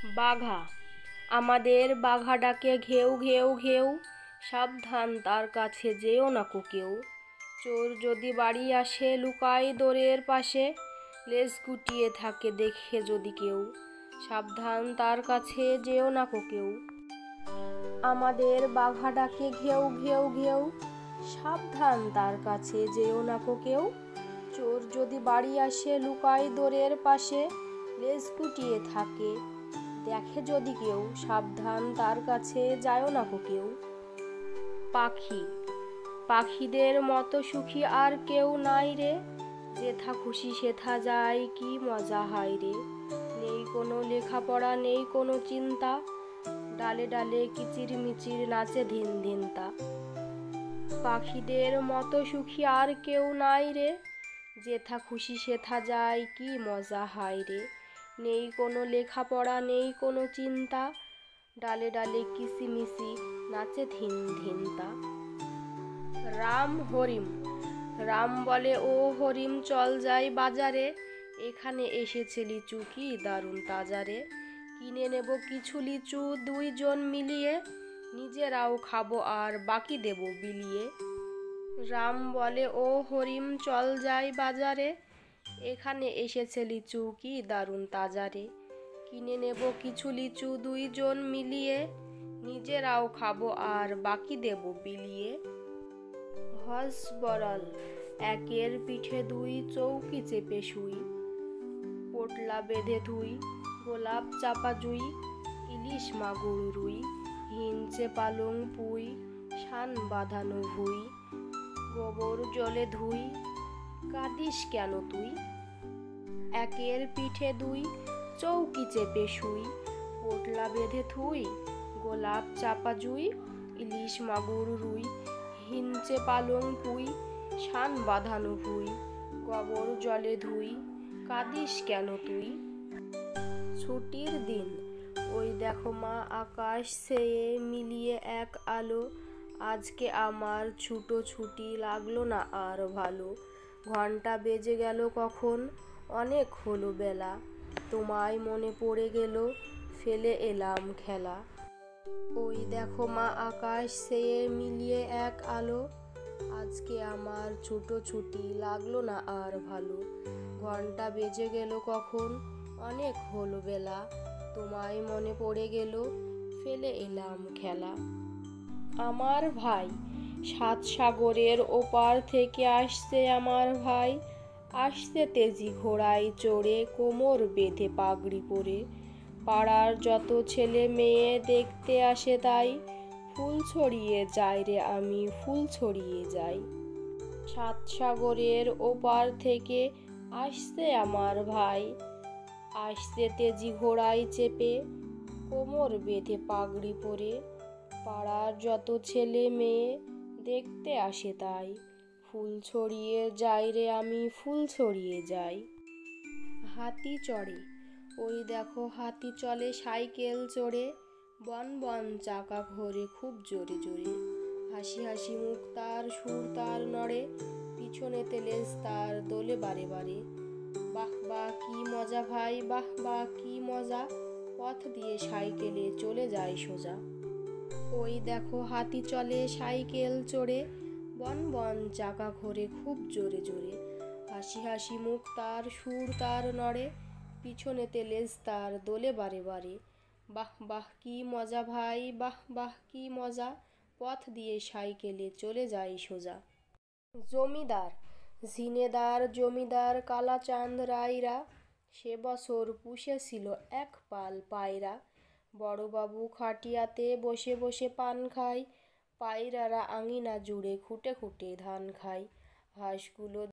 বাঘা। আমাদের বাঘা ডাকে ঘেউ ঘেউ ঘেউ, সাবধান তার কাছে যেও না কো কেউ। চোর যদি বাড়ি আসে লুকায় দোরের পাশে, লেজ গুটিয়ে থাকে দেখে যদি কেউ, সাবধান তার কাছে যেও না কো কেউ। আমাদের বাঘা ডাকে ঘেউ ঘেউ ঘেউ, সাবধান তার কাছে যেও না কো কেউ। চোর যদি বাড়ি আসে লুকায় দোরের পাশে, লেজ গুটিয়ে থাকে দেখে যদি কেউ, সাবধান তার কাছে যায়ও না কো কেউ। পাখি। পাখিদের মতো সুখী আর কেউ নাই রে, যেথা খুশি সেথা যায় কি মজা হয় রে। নেই কোনো লেখাপড়া নেই কোনো চিন্তা, ডালে ডালে কিচির মিচির নাচে ধিন ধিন তা। পাখিদের মতো সুখী আর কেউ নাই রে, যেথা খুশি সেথা যায় কি মজা হয় রে। নেই কোনো লেখাপড়া নেই কোনো চিন্তা, ডালে ডালে কিচিমিচি নাচে ধিন ধিন তা। রাম হরিম। রাম বলে ও হরিম চল যাই বাজারে, এখানে এসেছে লিচু কি দারুণ তাজারে। কিনে নেব কিছু লিচু দুইজন মিলিয়ে, নিজেরাও খাবো আর বাকি দেব বিলিয়ে। রাম বলে ও হরিম চল যাই বাজারে, এখানে এসেছে লিচু কি দারুণ তাজারে। কিনে নেব কিছু লিচু দুইজন মিলিয়ে, নিজেরাও খাবো আর বাকি দেব বিলিয়ে। হজবরল। একের পিঠে দুই চৌকি চেপে শুই, পোটলা বেঁধে ধুই, গোলাপ চাপা জুই, ইলিশ মাগুর রুই, হিঞ্চে পালং পুই, শান বাঁধানো ভুই, গোবর জলে ধুই, কাঁদিস কেন তুই। একের পিঠে দুই চৌকি চেপে শুই, পোটলা বেঁধে থুই, গোলাপ চাপা জুই, ইলিশ মাগুর রুই, হিঞ্চে পালং পুই, শান বাঁধানো ভুই, গোবর জলে ধুই, কাঁদিস কেন তুই। ছুটির দিন। ওই দেখো মা আকাশ ছেয়ে মিলিয়ে এক আলো, আজকে আমার ছুটো ছুটি লাগলো না আর ভালো। ঘন্টা বেজে গেল কখন, অনেক হলো বেলা, তোমায় মনে পড়ে গেল ফেলে এলাম খেলা। ওই দেখো মা আকাশ ছেয়ে মিলিয়ে এক আলো, আজকে আমার ছুটো ছুটি লাগলো না আর ভালো। ঘন্টা বেজে গেল কখন, অনেক হলো বেলা, তোমায় মনে পড়ে গেল ফেলে এলাম খেলা। আমার ভাই। সাত সাগরের ওপার থেকে আসছে আমার ভাই, আসছে তেজি ঘোড়ায় চড়ে কোমর বেঁধে পাগড়ি পরে। পাড়ার যত ছেলে মেয়ে দেখতে আসে তাই, ফুল ছড়িয়ে যাই রে আমি ফুল ছড়িয়ে যাই। সাত সাগরের ওপার থেকে আসছে আমার ভাই, আসছে তেজি ঘোড়ায় চেপে কোমর বেঁধে পাগড়ি পরে। পাড়ার যত ছেলে মেয়ে দেখতে আসে তাই, ফুল ছড়িয়ে যাই রে আমি ফুল ছড়িয়ে যাই। হাতি চড়ে। ওই দেখো হাতি চলে সাইকেল চড়ে, বন বন চাকা ঘোরে খুব জোরে জোরে। হাসি হাসি মুখ তার সুর তার নড়ে, পিছনেতে লেজ তার দোলে বারে বারে। বাহ বাহ কি মজা ভাই বাহ বাহ কি মজা, পথ দিয়ে সাইকেলে চলে যায় সোজা। ওই দেখো হাতি চলে সাইকেল চড়ে, বন বন চাকা ঘোরে খুব জোরে জোরে। হাসি হাসি মুখ তার সুর তার নড়ে, পিছনেতে লেজ তার দোলে বারে বারে। বাহ বাহ কি মজা ভাই বাহ বাহ কি মজা, পথ দিয়ে সাইকেলে চলে যায় সোজা। জমিদার। ঝিনেদার জমিদার কালাচাঁদ রায়রা, সে বছর পুষেছিল এক পাল পায়রা। বড়বাবু খাটিয়াতে বসে বসে পান খায়, পায়রারা আঙিনা জুড়ে খুঁটে খুঁটে ধান খায়। হাঁসগুলো